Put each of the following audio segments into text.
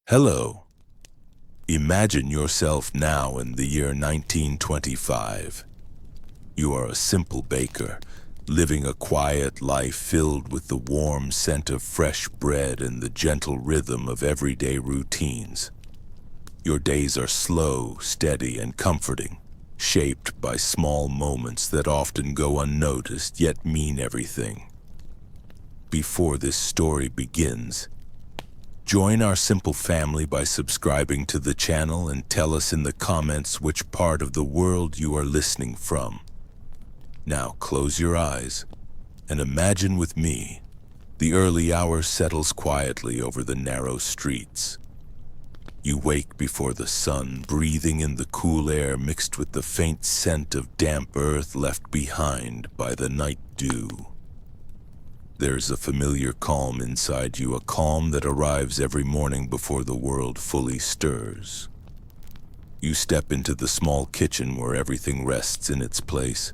Hello. Imagine yourself now in the year 1925. You are a simple baker, living a quiet life filled with the warm scent of fresh bread and the gentle rhythm of everyday routines. Your days are slow, steady, and comforting, shaped by small moments that often go unnoticed yet mean everything. Before this story begins, join our simple family by subscribing to the channel and tell us in the comments which part of the world you are listening from. Now close your eyes and imagine with me, the early hour settles quietly over the narrow streets. You wake before the sun, breathing in the cool air mixed with the faint scent of damp earth left behind by the night dew. There's a familiar calm inside you, a calm that arrives every morning before the world fully stirs. You step into the small kitchen where everything rests in its place.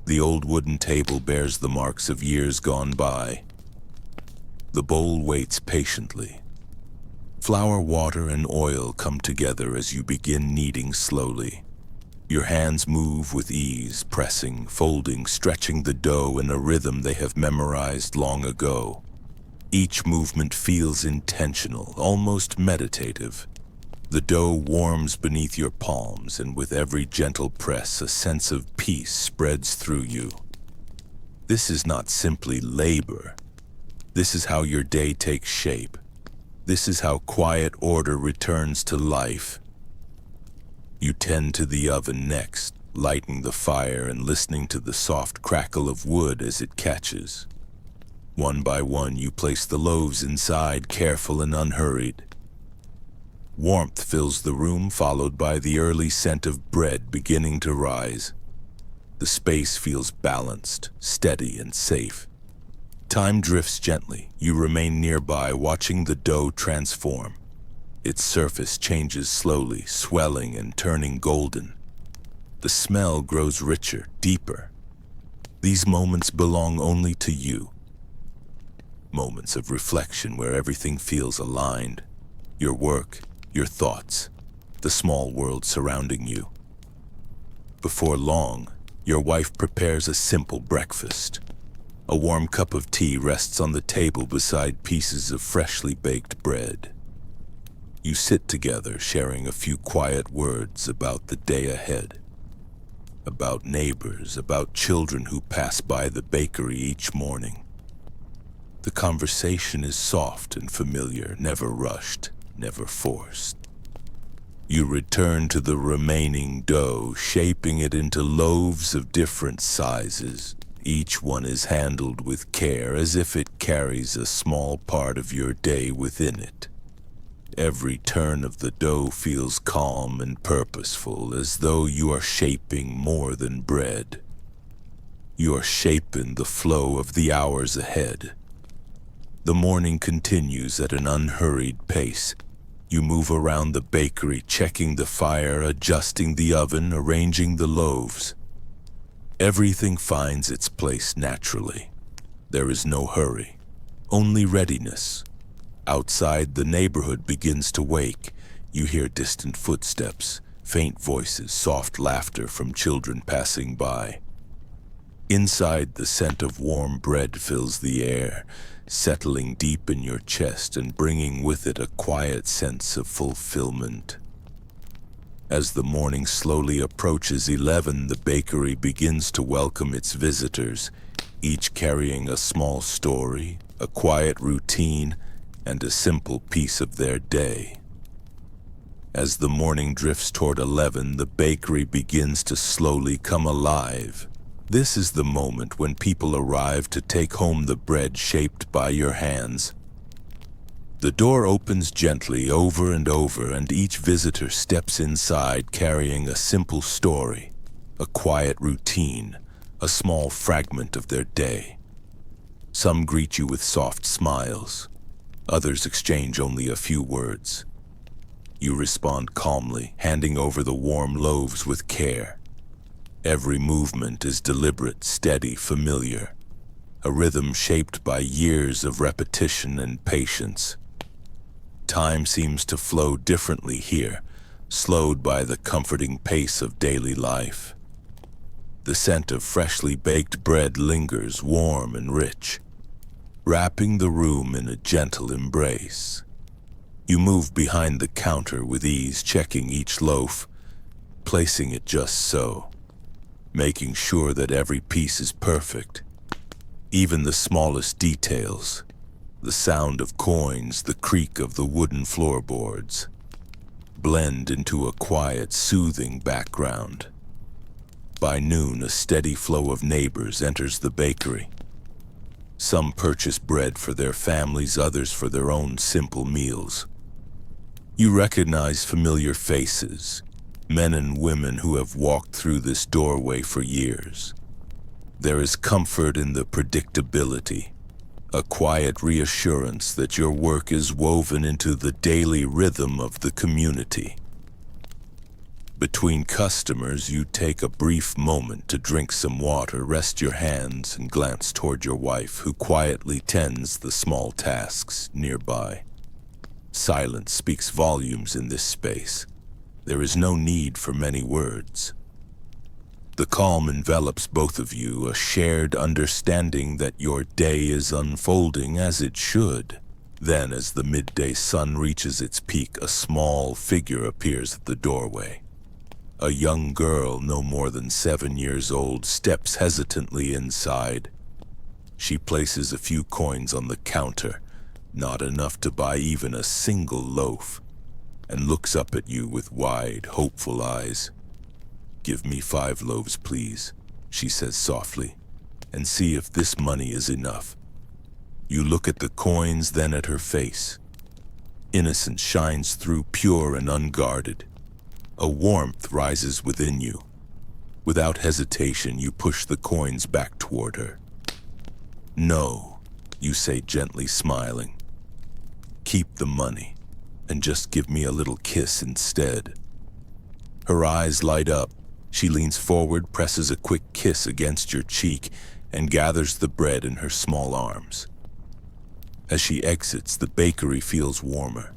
The old wooden table bears the marks of years gone by. The bowl waits patiently. Flour, water, and oil come together as you begin kneading slowly. Your hands move with ease, pressing, folding, stretching the dough in a rhythm they have memorized long ago. Each movement feels intentional, almost meditative. The dough warms beneath your palms, and with every gentle press, a sense of peace spreads through you. This is not simply labor. This is how your day takes shape. This is how quiet order returns to life. You tend to the oven next, lighting the fire and listening to the soft crackle of wood as it catches. One by one, you place the loaves inside, careful and unhurried. Warmth fills the room, followed by the early scent of bread beginning to rise. The space feels balanced, steady, and safe. Time drifts gently. You remain nearby, watching the dough transform. Its surface changes slowly, swelling and turning golden. The smell grows richer, deeper. These moments belong only to you. Moments of reflection where everything feels aligned. Your work, your thoughts, the small world surrounding you. Before long, your wife prepares a simple breakfast. A warm cup of tea rests on the table beside pieces of freshly baked bread. You sit together, sharing a few quiet words about the day ahead. About neighbors, about children who pass by the bakery each morning. The conversation is soft and familiar, never rushed, never forced. You return to the remaining dough, shaping it into loaves of different sizes. Each one is handled with care, as if it carries a small part of your day within it. Every turn of the dough feels calm and purposeful, as though you are shaping more than bread. You are shaping the flow of the hours ahead. The morning continues at an unhurried pace. You move around the bakery, checking the fire, adjusting the oven, arranging the loaves. Everything finds its place naturally. There is no hurry, only readiness. Outside, the neighborhood begins to wake. You hear distant footsteps, faint voices, soft laughter from children passing by. Inside, the scent of warm bread fills the air, settling deep in your chest and bringing with it a quiet sense of fulfillment. As the morning slowly approaches 11, the bakery begins to welcome its visitors, each carrying a small story, a quiet routine, and a simple piece of their day. As the morning drifts toward 11, the bakery begins to slowly come alive. This is the moment when people arrive to take home the bread shaped by your hands. The door opens gently over and over, and each visitor steps inside carrying a simple story, a quiet routine, a small fragment of their day. Some greet you with soft smiles. Others exchange only a few words. You respond calmly, handing over the warm loaves with care. Every movement is deliberate, steady, familiar, a rhythm shaped by years of repetition and patience. Time seems to flow differently here, slowed by the comforting pace of daily life. The scent of freshly baked bread lingers warm and rich, wrapping the room in a gentle embrace. You move behind the counter with ease, checking each loaf, placing it just so, making sure that every piece is perfect. Even the smallest details, the sound of coins, the creak of the wooden floorboards, blend into a quiet, soothing background. By noon, a steady flow of neighbors enters the bakery. Some purchase bread for their families, others for their own simple meals. You recognize familiar faces, men and women who have walked through this doorway for years. There is comfort in the predictability, a quiet reassurance that your work is woven into the daily rhythm of the community. Between customers, you take a brief moment to drink some water, rest your hands, and glance toward your wife, who quietly tends the small tasks nearby. Silence speaks volumes in this space. There is no need for many words. The calm envelops both of you, a shared understanding that your day is unfolding as it should. Then, as the midday sun reaches its peak, a small figure appears at the doorway. A young girl, no more than 7 years old, steps hesitantly inside. She places a few coins on the counter, not enough to buy even a single loaf, and looks up at you with wide, hopeful eyes. "Give me 5 loaves, please," she says softly, "and see if this money is enough." You look at the coins, then at her face. Innocence shines through, pure and unguarded. A warmth rises within you. Without hesitation, you push the coins back toward her. "No," you say gently, smiling. "Keep the money, and just give me a little kiss instead." Her eyes light up. She leans forward, presses a quick kiss against your cheek, and gathers the bread in her small arms. As she exits, the bakery feels warmer,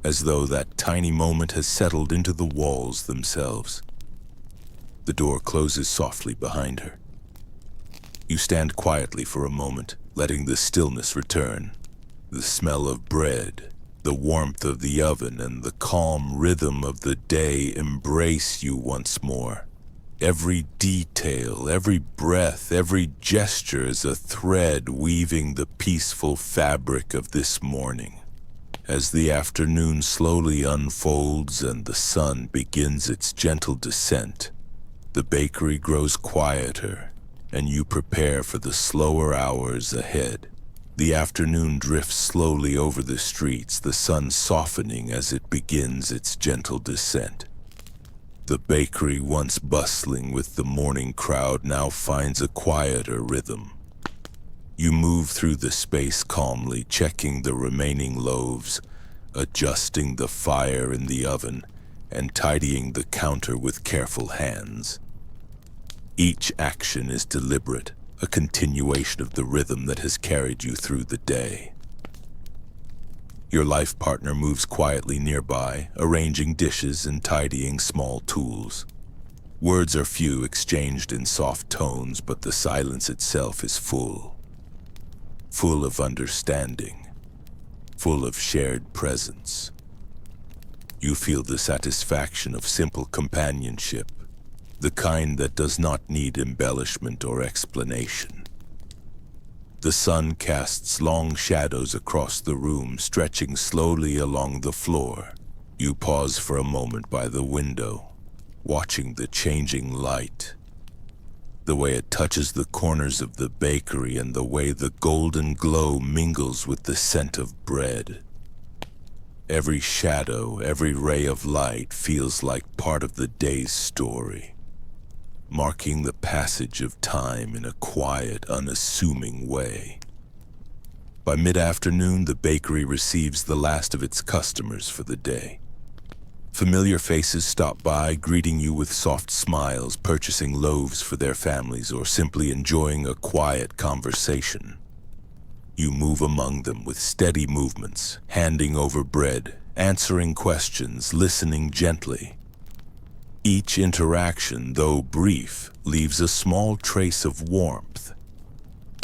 as though that tiny moment has settled into the walls themselves. The door closes softly behind her. You stand quietly for a moment, letting the stillness return. The smell of bread, the warmth of the oven, and the calm rhythm of the day embrace you once more. Every detail, every breath, every gesture is a thread weaving the peaceful fabric of this morning. As the afternoon slowly unfolds and the sun begins its gentle descent, the bakery grows quieter, and you prepare for the slower hours ahead. The afternoon drifts slowly over the streets, the sun softening as it begins its gentle descent. The bakery, once bustling with the morning crowd, now finds a quieter rhythm. You move through the space calmly, checking the remaining loaves, adjusting the fire in the oven, and tidying the counter with careful hands. Each action is deliberate, a continuation of the rhythm that has carried you through the day. Your life partner moves quietly nearby, arranging dishes and tidying small tools. Words are few, exchanged in soft tones, but the silence itself is full of understanding, full of shared presence. You feel the satisfaction of simple companionship, the kind that does not need embellishment or explanation. The sun casts long shadows across the room, stretching slowly along the floor. You pause for a moment by the window, watching the changing light. The way it touches the corners of the bakery and the way the golden glow mingles with the scent of bread. Every shadow, every ray of light feels like part of the day's story, marking the passage of time in a quiet, unassuming way. By mid-afternoon, the bakery receives the last of its customers for the day. Familiar faces stop by, greeting you with soft smiles, purchasing loaves for their families, or simply enjoying a quiet conversation. You move among them with steady movements, handing over bread, answering questions, listening gently. Each interaction, though brief, leaves a small trace of warmth,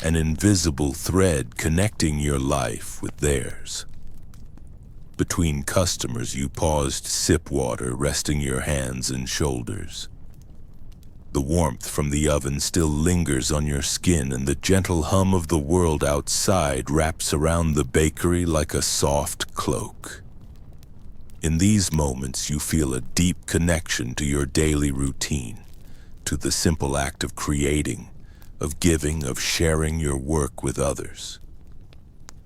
an invisible thread connecting your life with theirs. Between customers, you pause to sip water, resting your hands and shoulders. The warmth from the oven still lingers on your skin, and the gentle hum of the world outside wraps around the bakery like a soft cloak. In these moments, you feel a deep connection to your daily routine, to the simple act of creating, of giving, of sharing your work with others.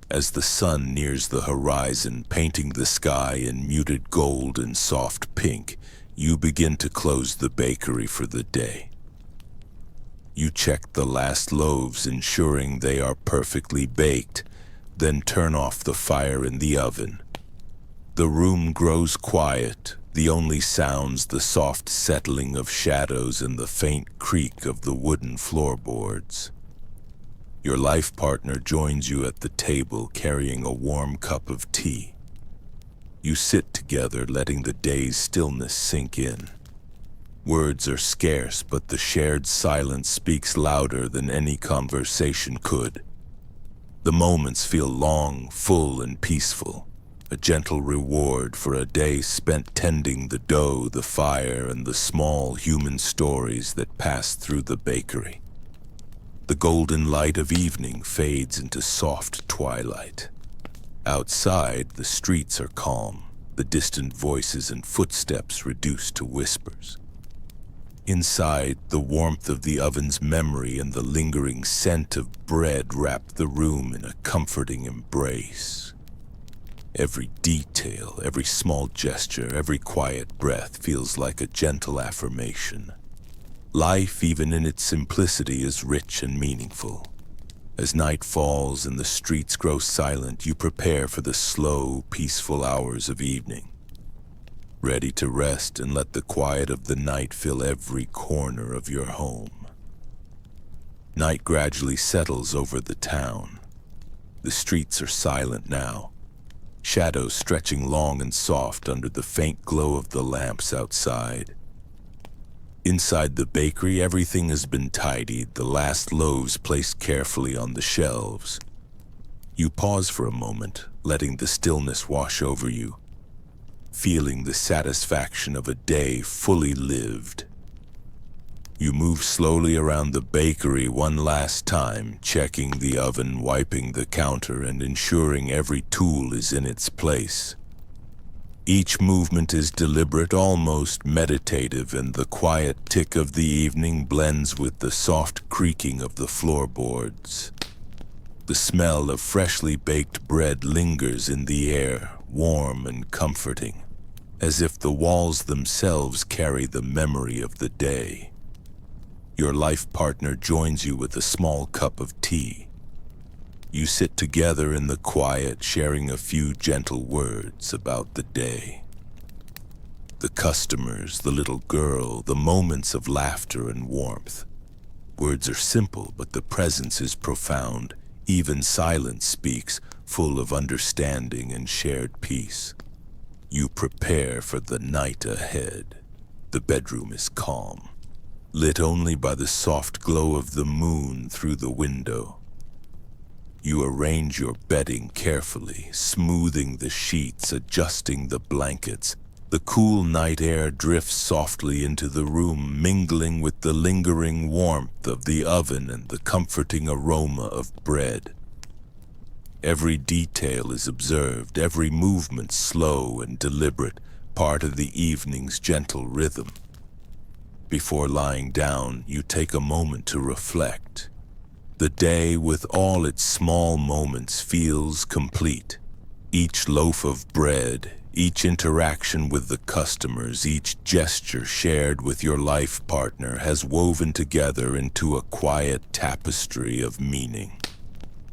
As the sun nears the horizon, painting the sky in muted gold and soft pink, you begin to close the bakery for the day. You check the last loaves, ensuring they are perfectly baked, then turn off the fire in the oven. The room grows quiet, the only sounds the soft settling of shadows and the faint creak of the wooden floorboards. Your life partner joins you at the table, carrying a warm cup of tea. You sit together, letting the day's stillness sink in. Words are scarce, but the shared silence speaks louder than any conversation could. The moments feel long, full, and peaceful, a gentle reward for a day spent tending the dough, the fire, and the small human stories that pass through the bakery. The golden light of evening fades into soft twilight. Outside, the streets are calm, the distant voices and footsteps reduced to whispers. Inside, the warmth of the oven's memory and the lingering scent of bread wrap the room in a comforting embrace. Every detail, every small gesture, every quiet breath feels like a gentle affirmation. Life, even in its simplicity, is rich and meaningful. As night falls and the streets grow silent, you prepare for the slow, peaceful hours of evening, ready to rest and let the quiet of the night fill every corner of your home. Night gradually settles over the town. The streets are silent now, shadows stretching long and soft under the faint glow of the lamps outside. Inside the bakery, everything has been tidied, the last loaves placed carefully on the shelves. You pause for a moment, letting the stillness wash over you, feeling the satisfaction of a day fully lived. You move slowly around the bakery one last time, checking the oven, wiping the counter, and ensuring every tool is in its place. Each movement is deliberate, almost meditative, and the quiet tick of the evening blends with the soft creaking of the floorboards. The smell of freshly baked bread lingers in the air, warm and comforting, as if the walls themselves carry the memory of the day. Your life partner joins you with a small cup of tea. You sit together in the quiet, sharing a few gentle words about the day. The customers, the little girl, the moments of laughter and warmth. Words are simple, but the presence is profound. Even silence speaks, full of understanding and shared peace. You prepare for the night ahead. The bedroom is calm, lit only by the soft glow of the moon through the window. You arrange your bedding carefully, smoothing the sheets, adjusting the blankets. The cool night air drifts softly into the room, mingling with the lingering warmth of the oven and the comforting aroma of bread. Every detail is observed, every movement slow and deliberate, part of the evening's gentle rhythm. Before lying down, you take a moment to reflect. The day, with all its small moments, feels complete. Each loaf of bread, each interaction with the customers, each gesture shared with your life partner has woven together into a quiet tapestry of meaning.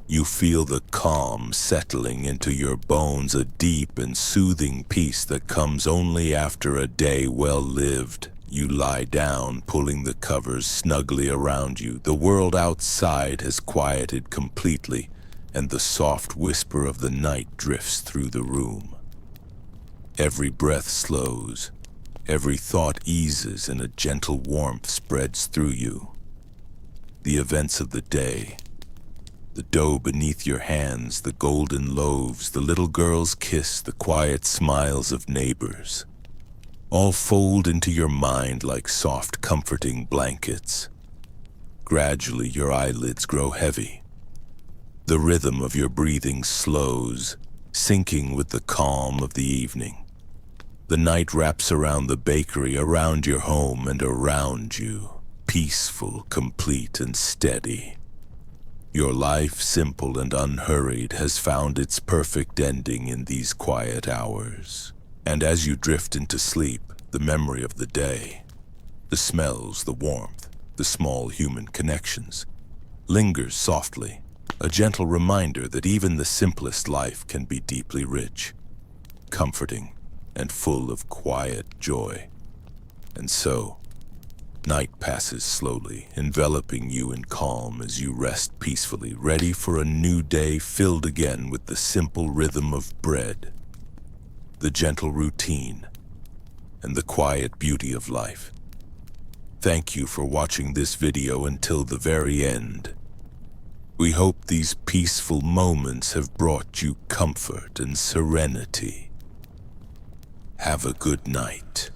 You feel the calm settling into your bones, a deep and soothing peace that comes only after a day well lived. You lie down, pulling the covers snugly around you. The world outside has quieted completely, and the soft whisper of the night drifts through the room. Every breath slows, every thought eases, and a gentle warmth spreads through you. The events of the day, the dough beneath your hands, the golden loaves, the little girl's kiss, the quiet smiles of neighbors, all fold into your mind like soft, comforting blankets. Gradually, your eyelids grow heavy. The rhythm of your breathing slows, syncing with the calm of the evening. The night wraps around the bakery, around your home, and around you, peaceful, complete, and steady. Your life, simple and unhurried, has found its perfect ending in these quiet hours. And as you drift into sleep, the memory of the day, the smells, the warmth, the small human connections, lingers softly, a gentle reminder that even the simplest life can be deeply rich, comforting, and full of quiet joy. And so, night passes slowly, enveloping you in calm as you rest peacefully, ready for a new day filled again with the simple rhythm of bread, the gentle routine, and the quiet beauty of life. Thank you for watching this video until the very end. We hope these peaceful moments have brought you comfort and serenity. Have a good night.